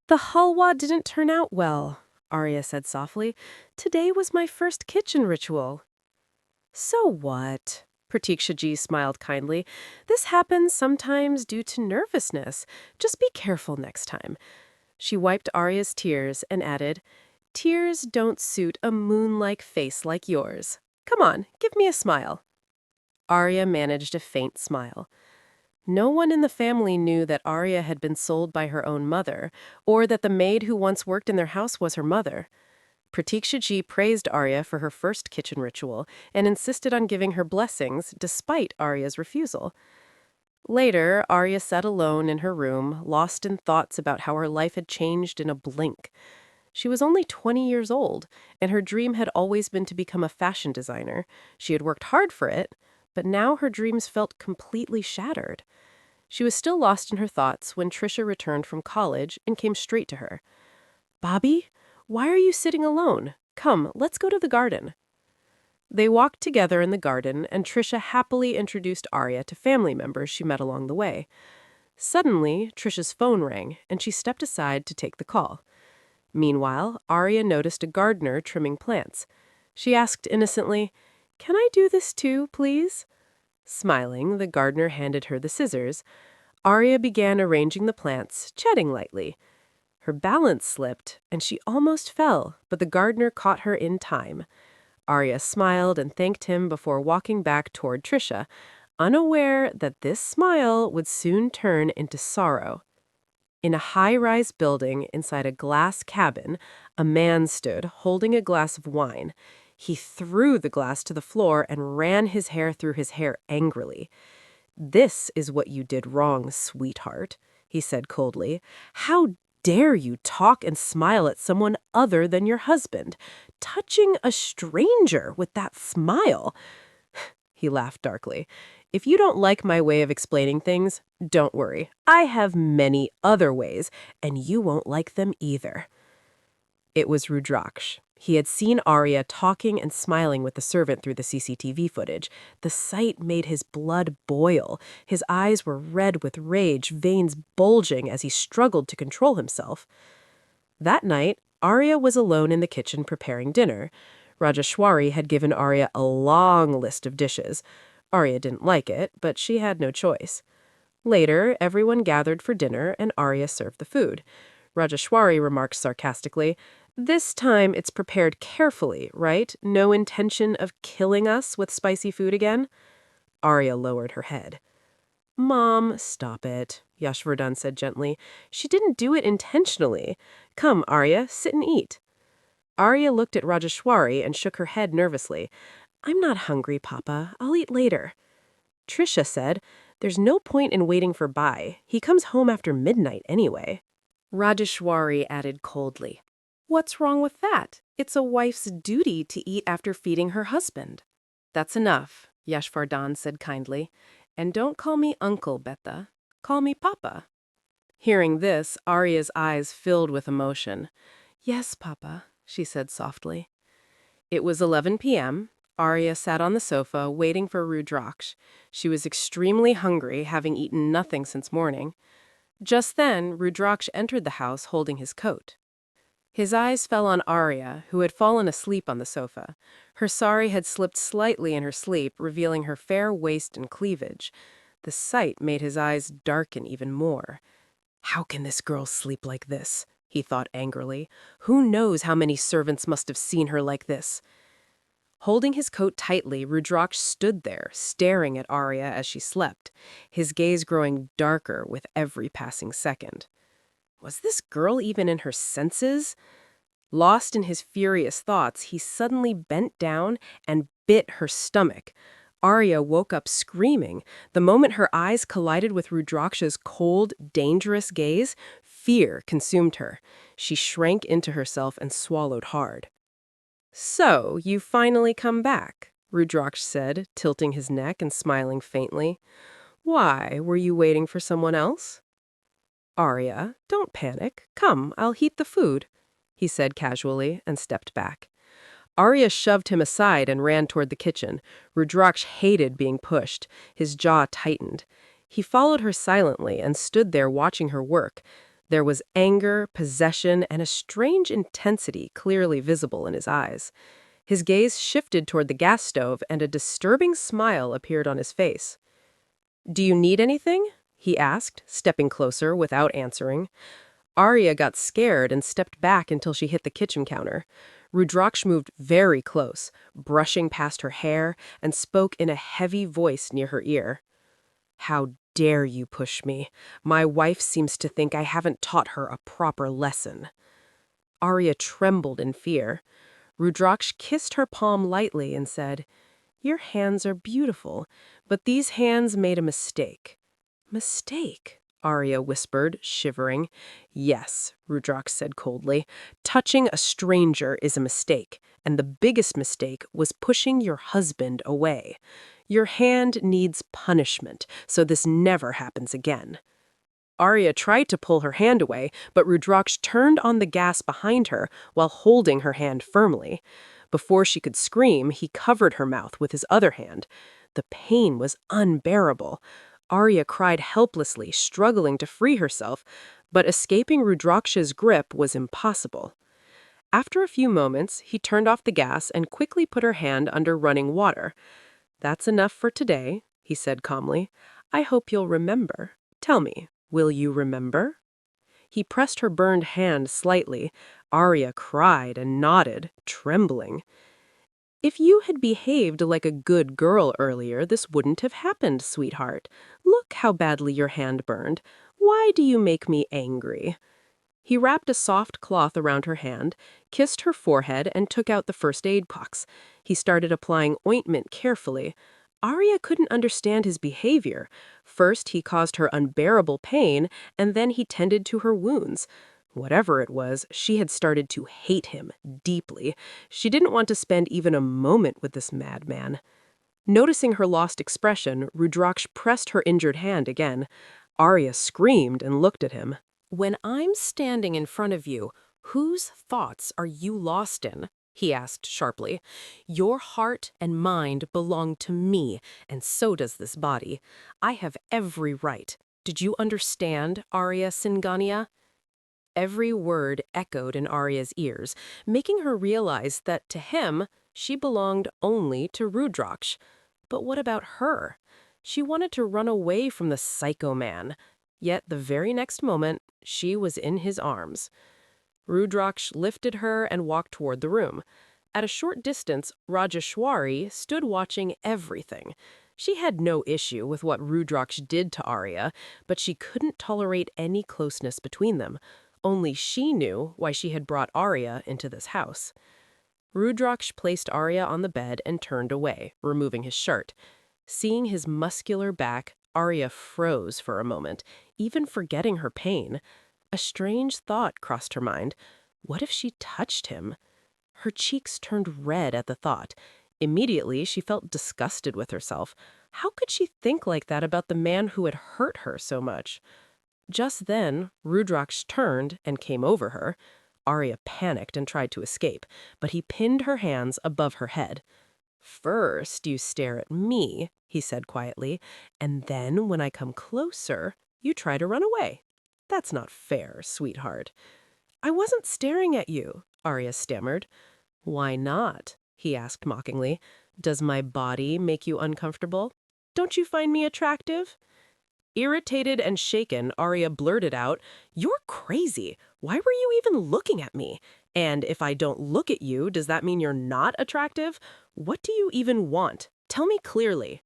A: "The halwa didn't turn out well," Arya said softly. "Today was my first kitchen ritual." "So what?" Pratikshiji smiled kindly. "This happens sometimes due to nervousness. Just be careful next time." She wiped Arya's tears and added, "Tears don't suit a moon-like face like yours. Come on, give me a smile." Arya managed a faint smile. No one in the family knew that Arya had been sold by her own mother, or that the maid who once worked in their house was her mother. Pratikshiji praised Arya for her first kitchen ritual and insisted on giving her blessings despite Arya's refusal. Later, Arya sat alone in her room, lost in thoughts about how her life had changed in a blink. She was only 20 years old, and her dream had always been to become a fashion designer. She had worked hard for it, but now her dreams felt completely shattered. She was still lost in her thoughts when Trisha returned from college and came straight to her. "Bobby, why are you sitting alone? Come, let's go to the garden." They walked together in the garden, and Trisha happily introduced Arya to family members she met along the way. Suddenly, Trisha's phone rang, and she stepped aside to take the call. Meanwhile, Arya noticed a gardener trimming plants. She asked innocently, "Can I do this too, please?" Smiling, the gardener handed her the scissors. Arya began arranging the plants, chatting lightly. Her balance slipped, and she almost fell, but the gardener caught her in time. Arya smiled and thanked him before walking back toward Trisha, unaware that this smile would soon turn into sorrow. In a high-rise building inside a glass cabin, a man stood holding a glass of wine. He threw the glass to the floor and ran his hair through his hair angrily. "This is what you did wrong, sweetheart," he said coldly. "How dare you talk and smile at someone other than your husband? Touching a stranger with that smile." He laughed darkly. "If you don't like my way of explaining things, don't worry. I have many other ways, and you won't like them either." It was Rudraksh. He had seen Arya talking and smiling with the servant through the CCTV footage. The sight made his blood boil. His eyes were red with rage, veins bulging as he struggled to control himself. That night, Arya was alone in the kitchen preparing dinner. Rajeshwari had given Arya a long list of dishes. Arya didn't like it, but she had no choice. Later, everyone gathered for dinner, and Arya served the food. Rajeshwari remarked sarcastically, "This time it's prepared carefully, right? No intention of killing us with spicy food again?" Arya lowered her head. "Mom, stop it," Yashvardhan said gently. "She didn't do it intentionally. Come, Arya, sit and eat." Arya looked at Rajeshwari and shook her head nervously. "I'm not hungry, Papa. I'll eat later." Trisha said, "There's no point in waiting for Bai. He comes home after midnight anyway." Rajeshwari added coldly, "What's wrong with that? It's a wife's duty to eat after feeding her husband." "That's enough," Yashvardhan said kindly. "And don't call me Uncle, Betha. Call me Papa." Hearing this, Arya's eyes filled with emotion. "Yes, Papa," she said softly. It was 11 p.m. Arya sat on the sofa, waiting for Rudraksh. She was extremely hungry, having eaten nothing since morning. Just then, Rudraksh entered the house holding his coat. His eyes fell on Arya, who had fallen asleep on the sofa. Her sari had slipped slightly in her sleep, revealing her fair waist and cleavage. The sight made his eyes darken even more. "How can this girl sleep like this?" he thought angrily. "Who knows how many servants must have seen her like this?" Holding his coat tightly, Rudraksh stood there, staring at Arya as she slept, his gaze growing darker with every passing second. Was this girl even in her senses? Lost in his furious thoughts, he suddenly bent down and bit her stomach. Arya woke up screaming. The moment her eyes collided with Rudraksh's cold, dangerous gaze, fear consumed her. She shrank into herself and swallowed hard. "So, you finally come back," Rudraksh said, tilting his neck and smiling faintly. "Why, were you waiting for someone else?" "Arya, don't panic. Come, I'll heat the food," he said casually and stepped back. Arya shoved him aside and ran toward the kitchen. Rudraksh hated being pushed. His jaw tightened. He followed her silently and stood there watching her work. There was anger, possession, and a strange intensity clearly visible in his eyes. His gaze shifted toward the gas stove, and a disturbing smile appeared on his face. "Do you need anything?" he asked, stepping closer without answering. Arya got scared and stepped back until she hit the kitchen counter. Rudraksh moved very close, brushing past her hair, and spoke in a heavy voice near her ear. "How dare you push me? My wife seems to think I haven't taught her a proper lesson." Arya trembled in fear. Rudraksh kissed her palm lightly and said, "Your hands are beautiful, but these hands made a mistake." "Mistake?" Arya whispered, shivering. "Yes," Rudraksh said coldly. "Touching a stranger is a mistake, and the biggest mistake was pushing your husband away. Your hand needs punishment, so this never happens again." Arya tried to pull her hand away, but Rudraksh turned on the gas behind her while holding her hand firmly. Before she could scream, he covered her mouth with his other hand. The pain was unbearable. Arya cried helplessly, struggling to free herself, but escaping Rudraksh's grip was impossible. After a few moments, he turned off the gas and quickly put her hand under running water. "That's enough for today," he said calmly. "I hope you'll remember. Tell me, will you remember?" He pressed her burned hand slightly. Arya cried and nodded, trembling. "If you had behaved like a good girl earlier, this wouldn't have happened, sweetheart. Look how badly your hand burned. Why do you make me angry?" He wrapped a soft cloth around her hand, kissed her forehead, and took out the first aid box. He started applying ointment carefully. Arya couldn't understand his behavior. First, he caused her unbearable pain, and then he tended to her wounds. Whatever it was, she had started to hate him deeply. She didn't want to spend even a moment with this madman. Noticing her lost expression, Rudraksh pressed her injured hand again. Arya screamed and looked at him. "When I'm standing in front of you, whose thoughts are you lost in?" he asked sharply. "Your heart and mind belong to me, and so does this body. I have every right. Did you understand, Arya Singania?" Every word echoed in Arya's ears, making her realize that to him, she belonged only to Rudraksh. But what about her? She wanted to run away from the psycho man. Yet the very next moment, she was in his arms. Rudraksh lifted her and walked toward the room. At a short distance, Rajeshwari stood watching everything. She had no issue with what Rudraksh did to Arya, but she couldn't tolerate any closeness between them. Only she knew why she had brought Arya into this house. Rudraksh placed Arya on the bed and turned away, removing his shirt. Seeing his muscular back, Arya froze for a moment, even forgetting her pain. A strange thought crossed her mind. What if she touched him? Her cheeks turned red at the thought. Immediately, she felt disgusted with herself. How could she think like that about the man who had hurt her so much? Just then, Rudraksh turned and came over her. Arya panicked and tried to escape, but he pinned her hands above her head. "First, you stare at me," he said quietly, "and then, when I come closer, you try to run away. That's not fair, sweetheart." "I wasn't staring at you," Arya stammered. "Why not?" he asked mockingly. "Does my body make you uncomfortable? Don't you find me attractive?" Irritated and shaken, Arya blurted out, "You're crazy. Why were you even looking at me? And if I don't look at you, does that mean you're not attractive? What do you even want? Tell me clearly."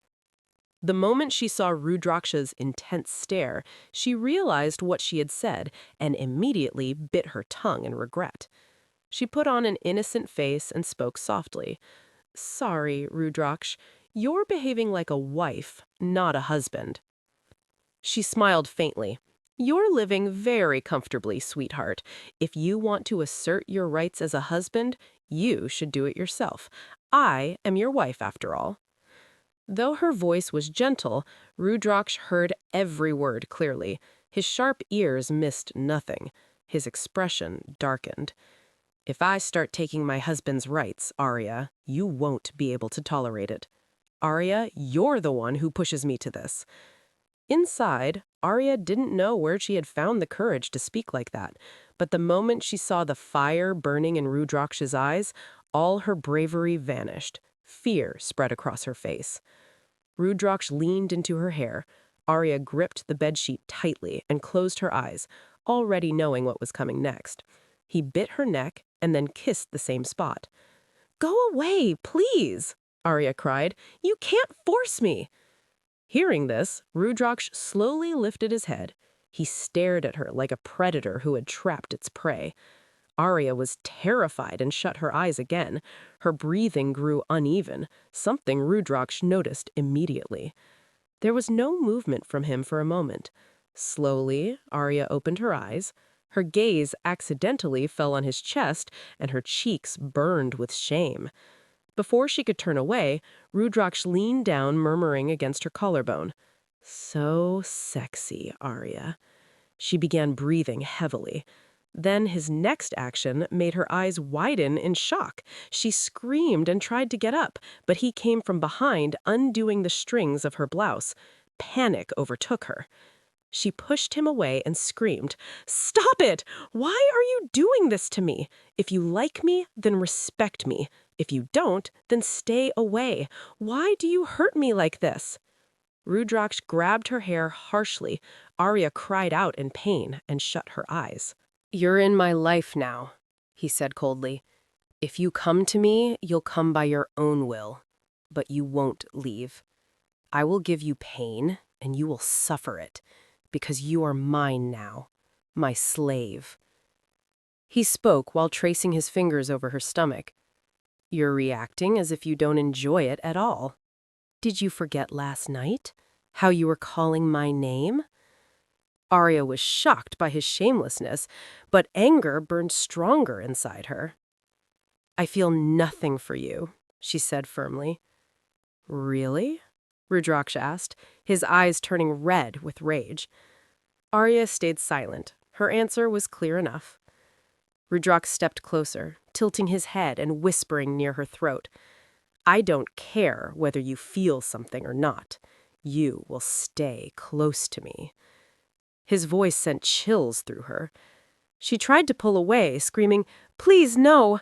A: The moment she saw Rudraksh's intense stare, she realized what she had said and immediately bit her tongue in regret. She put on an innocent face and spoke softly. "Sorry, Rudraksh. You're behaving like a wife, not a husband." She smiled faintly. "You're living very comfortably, sweetheart. If you want to assert your rights as a husband, you should do it yourself. I am your wife, after all." Though her voice was gentle, Rudraksh heard every word clearly. His sharp ears missed nothing. His expression darkened. "If I start taking my husband's rights, Arya, you won't be able to tolerate it. Arya, you're the one who pushes me to this." Inside, Arya didn't know where she had found the courage to speak like that, but the moment she saw the fire burning in Rudraksh's eyes, all her bravery vanished. Fear spread across her face. Rudraksh leaned into her hair. Arya gripped the bedsheet tightly and closed her eyes. already knowing what was coming next. He bit her neck and then kissed the same spot. "Go away, please," Arya cried. "You can't force me." Hearing this, Rudraksh slowly lifted his head. He stared at her like a predator who had trapped its prey. Arya was terrified and shut her eyes again. Her breathing grew uneven, something Rudraksh noticed immediately. There was no movement from him for a moment. Slowly, Arya opened her eyes. Her gaze accidentally fell on his chest, and her cheeks burned with shame. Before she could turn away, Rudraksh leaned down, murmuring against her collarbone. "So sexy, Arya." She began breathing heavily. Then his next action made her eyes widen in shock. She screamed and tried to get up, but he came from behind, undoing the strings of her blouse. Panic overtook her. She pushed him away and screamed, "Stop it! Why are you doing this to me? If you like me, then respect me. If you don't, then stay away. Why do you hurt me like this?" Rudraksh grabbed her hair harshly. Arya cried out in pain and shut her eyes. "You're in my life now," he said coldly. "If you come to me, you'll come by your own will. But you won't leave. I will give you pain, and you will suffer it, because you are mine now, my slave." He spoke while tracing his fingers over her stomach. "You're reacting as if you don't enjoy it at all. Did you forget last night? How you were calling my name?" Arya was shocked by his shamelessness, but anger burned stronger inside her. "I feel nothing for you," she said firmly. "Really?" Rudraksh asked, his eyes turning red with rage. Arya stayed silent. Her answer was clear enough. Rudraksh stepped closer, tilting his head and whispering near her throat. "I don't care whether you feel something or not. You will stay close to me." His voice sent chills through her. She tried to pull away, screaming, "Please, no!"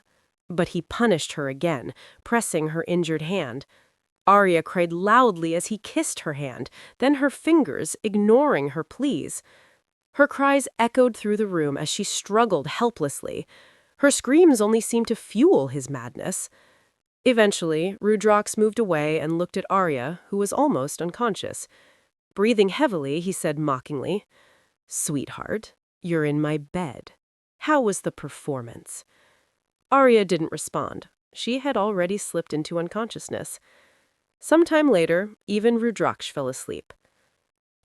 A: But he punished her again, pressing her injured hand. Arya cried loudly as he kissed her hand, then her fingers, ignoring her pleas. Her cries echoed through the room as she struggled helplessly. Her screams only seemed to fuel his madness. Eventually, Rudraksh moved away and looked at Arya, who was almost unconscious. Breathing heavily, he said mockingly, "Sweetheart, you're in my bed. How was the performance?" Arya didn't respond. She had already slipped into unconsciousness. Sometime later, even Rudraksh fell asleep.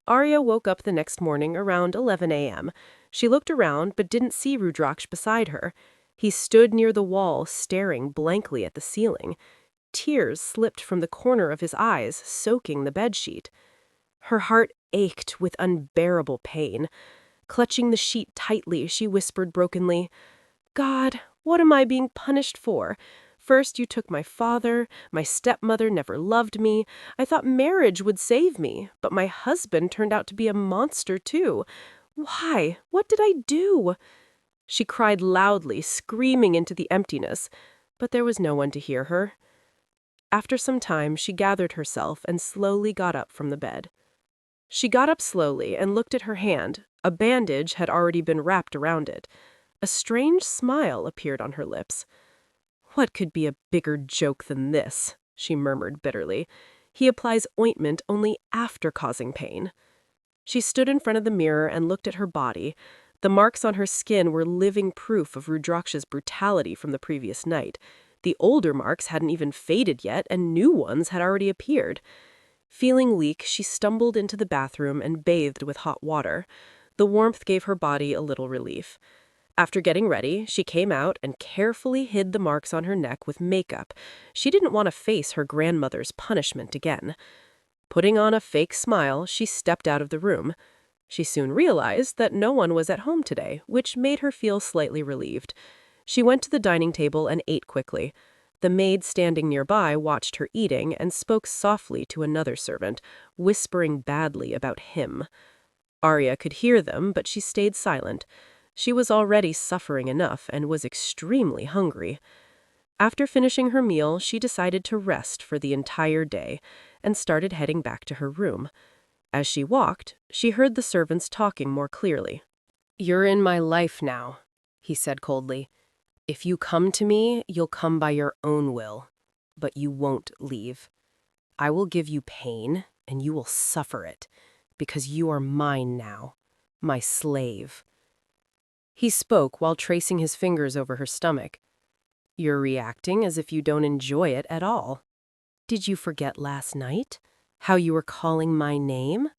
A: Arya woke up the next morning around 11 a.m. She looked around but didn't see Rudraksh beside her. He stood near the wall, staring blankly at the ceiling. Tears slipped from the corner of his eyes, soaking the bedsheet. Her heart ached with unbearable pain. Clutching the sheet tightly, she whispered brokenly, "God, what am I being punished for? First you took my father, my stepmother never loved me. I thought marriage would save me, but my husband turned out to be a monster too. Why? What did I do?" She cried loudly, screaming into the emptiness, but there was no one to hear her. After some time, she gathered herself and slowly got up from the bed. She got up slowly and looked at her hand. A bandage had already been wrapped around it. A strange smile appeared on her lips. "What could be a bigger joke than this?" she murmured bitterly. "He applies ointment only after causing pain." She stood in front of the mirror and looked at her body. The marks on her skin were living proof of Rudraksh's brutality from the previous night. The older marks hadn't even faded yet, and new ones had already appeared. Feeling weak, she stumbled into the bathroom and bathed with hot water. The warmth gave her body a little relief. After getting ready, she came out and carefully hid the marks on her neck with makeup. She didn't want to face her grandmother's punishment again. Putting on a fake smile, she stepped out of the room. She soon realized that no one was at home today, which made her feel slightly relieved. She went to the dining table and ate quickly. The maid standing nearby watched her eating and spoke softly to another servant, whispering badly about him. Arya could hear them, but she stayed silent. She was already suffering enough and was extremely hungry. After finishing her meal, she decided to rest for the entire day and started heading back to her room. As she walked, she heard the servants talking more clearly. "You're in my life now," he said coldly. "If you come to me, you'll come by your own will, but you won't leave. I will give you pain, and you will suffer it, because you are mine now, my slave." He spoke while tracing his fingers over her stomach. "You're reacting as if you don't enjoy it at all. Did you forget last night? How you were calling my name?"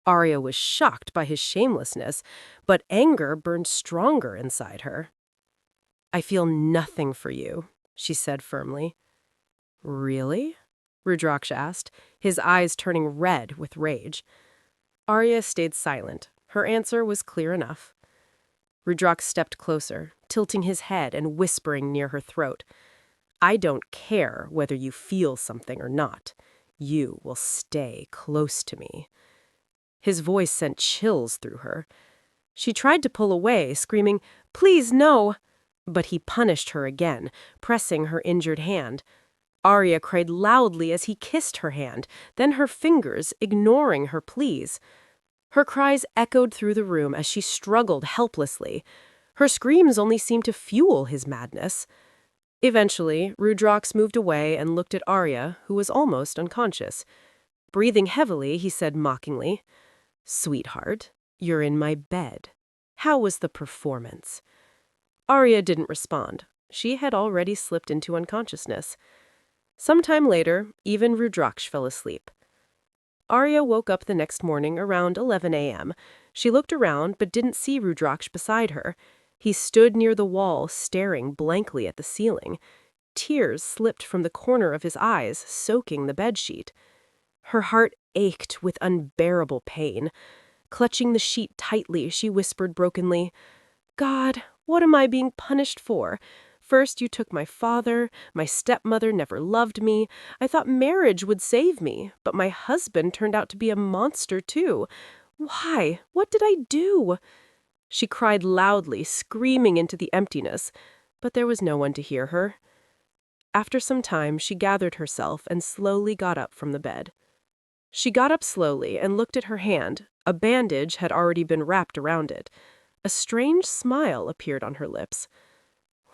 A: Arya was shocked by his shamelessness, but anger burned stronger inside her. "I feel nothing for you," she said firmly. "Really?" Rudraksh asked, his eyes turning red with rage. Arya stayed silent. Her answer was clear enough. Rudraksh stepped closer, tilting his head and whispering near her throat. "I don't care whether you feel something or not. You will stay close to me." His voice sent chills through her. She tried to pull away, screaming, "Please, no!" But he punished her again, pressing her injured hand. Arya cried loudly as he kissed her hand, then her fingers, ignoring her pleas. Her cries echoed through the room as she struggled helplessly. Her screams only seemed to fuel his madness. Eventually, Rudraksh moved away and looked at Arya, who was almost unconscious. Breathing heavily, he said mockingly, "Sweetheart, you're in my bed. How was the performance?" Arya didn't respond. She had already slipped into unconsciousness. Sometime later, even Rudraksh fell asleep. Arya woke up the next morning around 11 a.m. She looked around but didn't see Rudraksh beside her. He stood near the wall, staring blankly at the ceiling. Tears slipped from the corner of his eyes, soaking the bedsheet. Her heart ached with unbearable pain. Clutching the sheet tightly, she whispered brokenly, "God, what am I being punished for? First you took my father, my stepmother never loved me. I thought marriage would save me, but my husband turned out to be a monster too. Why? What did I do?" She cried loudly, screaming into the emptiness, but there was no one to hear her. After some time, she gathered herself and slowly got up from the bed. She got up slowly and looked at her hand. A bandage had already been wrapped around it. A strange smile appeared on her lips.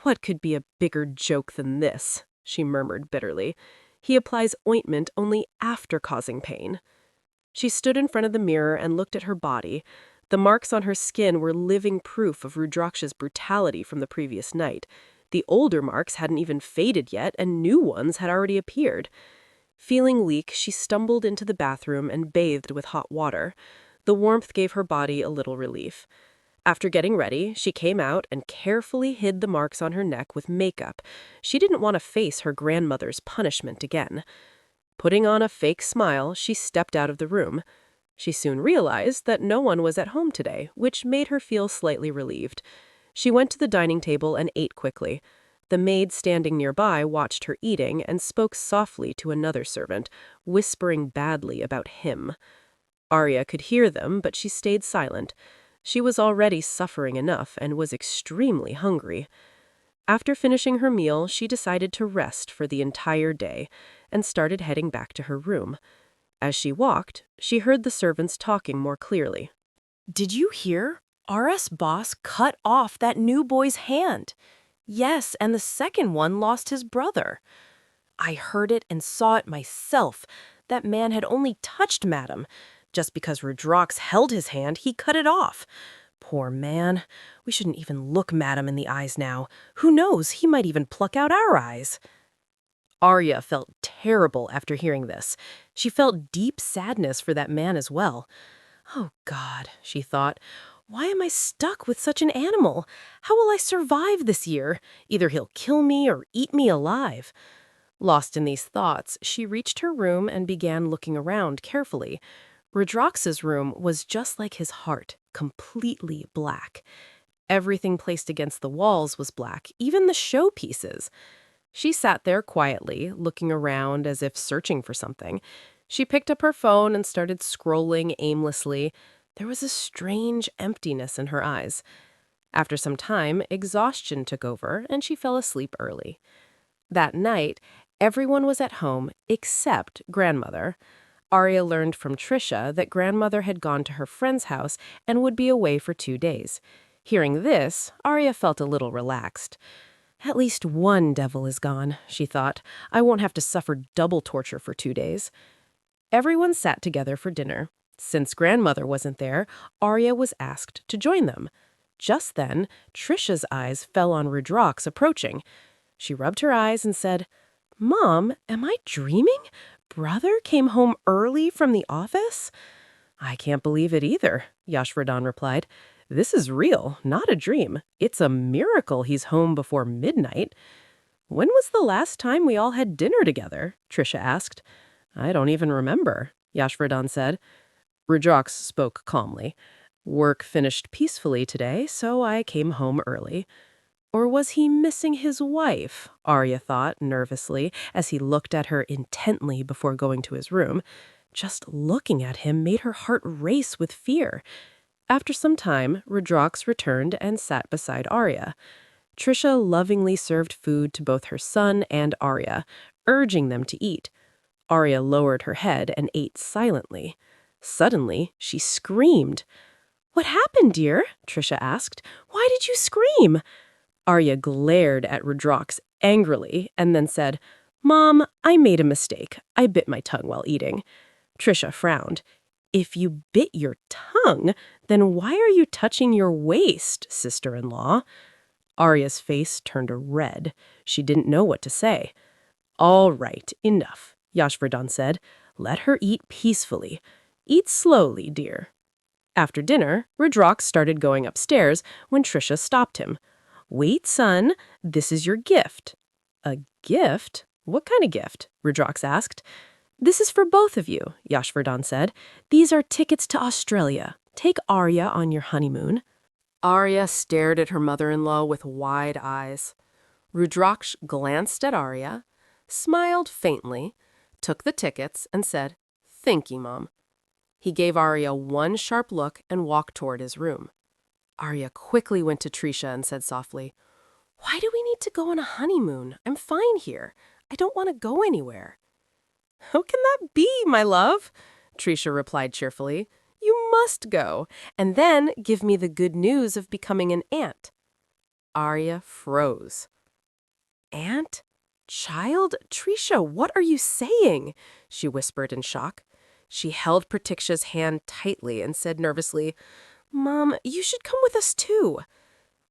A: "What could be a bigger joke than this?" she murmured bitterly. "He applies ointment only after causing pain." She stood in front of the mirror and looked at her body. The marks on her skin were living proof of Rudraksh's brutality from the previous night. The older marks hadn't even faded yet, and new ones had already appeared. Feeling weak, she stumbled into the bathroom and bathed with hot water. The warmth gave her body a little relief. After getting ready, she came out and carefully hid the marks on her neck with makeup. She didn't want to face her grandmother's punishment again. Putting on a fake smile, she stepped out of the room. She soon realized that no one was at home today, which made her feel slightly relieved. She went to the dining table and ate quickly. The maid standing nearby watched her eating and spoke softly to another servant, whispering badly about him. Arya could hear them, but she stayed silent. She was already suffering enough and was extremely hungry. After finishing her meal, she decided to rest for the entire day and started heading back to her room. As she walked, she heard the servants talking more clearly. "Did you hear? RS boss cut off that new boy's hand. Yes, and the second one lost his brother. I heard it and saw it myself. That man had only touched Madam. Just because Rudraksh held his hand, he cut it off. Poor man. We shouldn't even look Madam in the eyes now. Who knows, he might even pluck out our eyes." Arya felt terrible after hearing this. She felt deep sadness for that man as well. "Oh God," she thought, "why am I stuck with such an animal? How will I survive this year? Either he'll kill me or eat me alive." Lost in these thoughts, she reached her room and began looking around carefully. Rudraksh's room was just like his heart, completely black. Everything placed against the walls was black, even the showpieces. She sat there quietly, looking around as if searching for something. She picked up her phone and started scrolling aimlessly. There was a strange emptiness in her eyes. After some time, exhaustion took over, and she fell asleep early. That night, everyone was at home except Grandmother. Arya learned from Trisha that grandmother had gone to her friend's house and would be away for 2 days. Hearing this, Arya felt a little relaxed. At least one devil is gone, she thought. I won't have to suffer double torture for 2 days. Everyone sat together for dinner. Since grandmother wasn't there, Arya was asked to join them. Just then, Trisha's eyes fell on Rudraksh approaching. She rubbed her eyes and said, "Mom, am I dreaming? Brother came home early from the office?" "I can't believe it either," Yashvardhan replied. "This is real, not a dream. It's a miracle he's home before midnight." "When was the last time we all had dinner together?" Trisha asked. "I don't even remember," Yashvardhan said. Rudraksh spoke calmly. "Work finished peacefully today, so I came home early." Or was he missing his wife? Arya thought nervously as he looked at her intently before going to his room. Just looking at him made her heart race with fear. After some time, Rudraksh returned and sat beside Arya. Trisha lovingly served food to both her son and Arya, urging them to eat. Arya lowered her head and ate silently. Suddenly, she screamed. "What happened, dear?" Trisha asked. "Why did you scream?" Arya glared at Rudraksh angrily and then said, "Mom, I made a mistake. I bit my tongue while eating." Trisha frowned. "If you bit your tongue, then why are you touching your waist, sister-in-law?" Arya's face turned red. She didn't know what to say. "All right, enough," Yashvardhan said. "Let her eat peacefully. Eat slowly, dear." After dinner, Rudraksh started going upstairs when Trisha stopped him. "Wait, son, this is your gift." "A gift? What kind of gift?" Rudraksh asked. "This is for both of you," Yashvardhan said. "These are tickets to Australia. Take Arya on your honeymoon." Arya stared at her mother-in-law with wide eyes. Rudraksh glanced at Arya, smiled faintly, took the tickets, and said, "Thank you, Mom." He gave Arya one sharp look and walked toward his room. Arya quickly went to Trisha and said softly, "Why do we need to go on a honeymoon? I'm fine here. I don't want to go anywhere." "How can that be, my love?" Trisha replied cheerfully. "You must go, and then give me the good news of becoming an aunt." Arya froze. "Aunt? Child? Trisha, what are you saying?" she whispered in shock. She held Pratiksha's hand tightly and said nervously, "Mom, you should come with us too."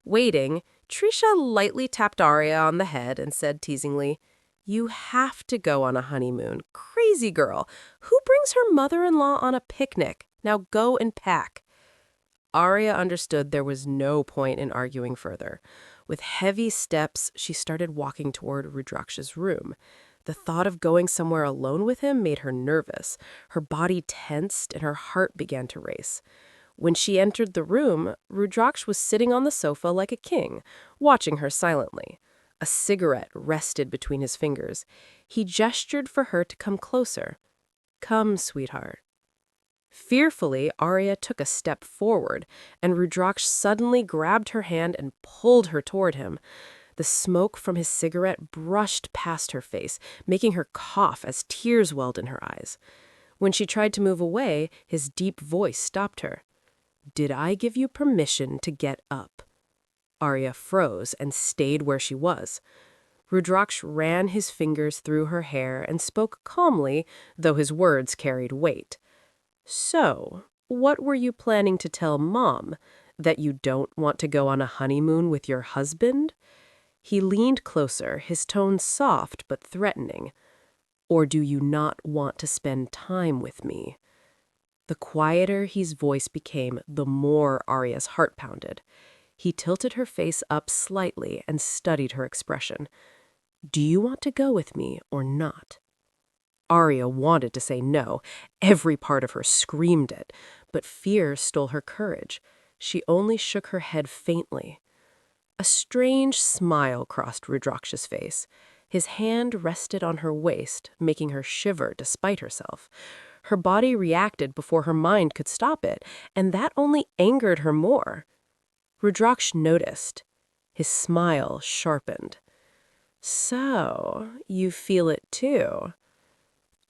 A: Waiting, Trisha lightly tapped Arya on the head and said teasingly, "You have to go on a honeymoon. Crazy girl. Who brings her mother-in-law on a picnic? Now go and pack." Arya understood there was no point in arguing further. With heavy steps, she started walking toward Rudraksh's room. The thought of going somewhere alone with him made her nervous. Her body tensed and her heart began to race. When she entered the room, Rudraksh was sitting on the sofa like a king, watching her silently. A cigarette rested between his fingers. He gestured for her to come closer. "Come, sweetheart." Fearfully, Arya took a step forward, and Rudraksh suddenly grabbed her hand and pulled her toward him. The smoke from his cigarette brushed past her face, making her cough as tears welled in her eyes. When she tried to move away, his deep voice stopped her. "Did I give you permission to get up?" Arya froze and stayed where she was. Rudraksh ran his fingers through her hair and spoke calmly, though his words carried weight. "So, what were you planning to tell Mom? That you don't want to go on a honeymoon with your husband?" He leaned closer, his tone soft but threatening. "Or do you not want to spend time with me?" The quieter his voice became, the more Arya's heart pounded. He tilted her face up slightly and studied her expression. "Do you want to go with me or not?" Arya wanted to say no. Every part of her screamed it, but fear stole her courage. She only shook her head faintly. A strange smile crossed Rudraksh's face. His hand rested on her waist, making her shiver despite herself. Her body reacted before her mind could stop it, and that only angered her more. Rudraksh noticed. His smile sharpened. "So, you feel it too?"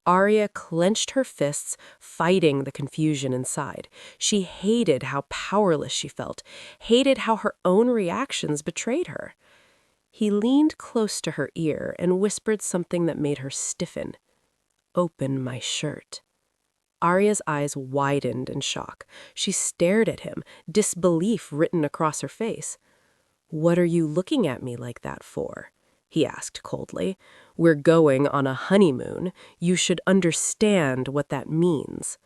A: Arya clenched her fists, fighting the confusion inside. She hated how powerless she felt, hated how her own reactions betrayed her. He leaned close to her ear and whispered something that made her stiffen. "Open my shirt." Arya's eyes widened in shock. She stared at him, disbelief written across her face. "What are you looking at me like that for?" he asked coldly. "We're going on a honeymoon. You should understand what that means."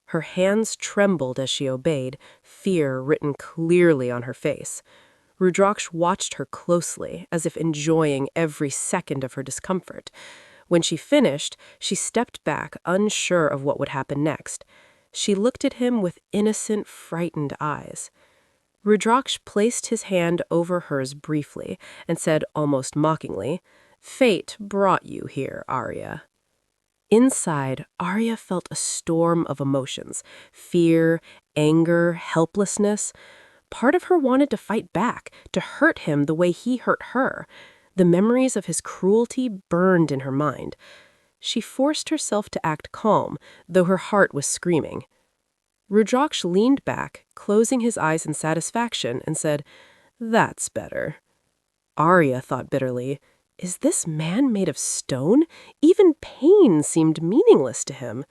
A: Her hands trembled as she obeyed, fear written clearly on her face. Rudraksh watched her closely, as if enjoying every second of her discomfort. When she finished, she stepped back, unsure of what would happen next. She looked at him with innocent, frightened eyes. Rudraksh placed his hand over hers briefly and said almost mockingly, "Fate brought you here, Arya." Inside, Arya felt a storm of emotions: fear, anger, helplessness. Part of her wanted to fight back, to hurt him the way he hurt her. The memories of his cruelty burned in her mind. She forced herself to act calm, though her heart was screaming. Rudraksh leaned back, closing his eyes in satisfaction, and said, "That's better." Arya thought bitterly, "Is this man made of stone? Even pain seemed meaningless to him."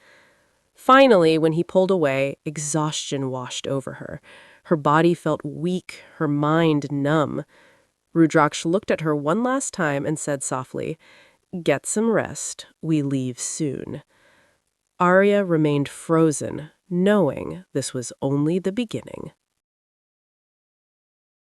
A: Finally, when he pulled away, exhaustion washed over her. Her body felt weak, her mind numb. Rudraksh looked at her one last time and said softly, "Get some rest. We leave soon." Arya remained frozen, knowing this was only the beginning.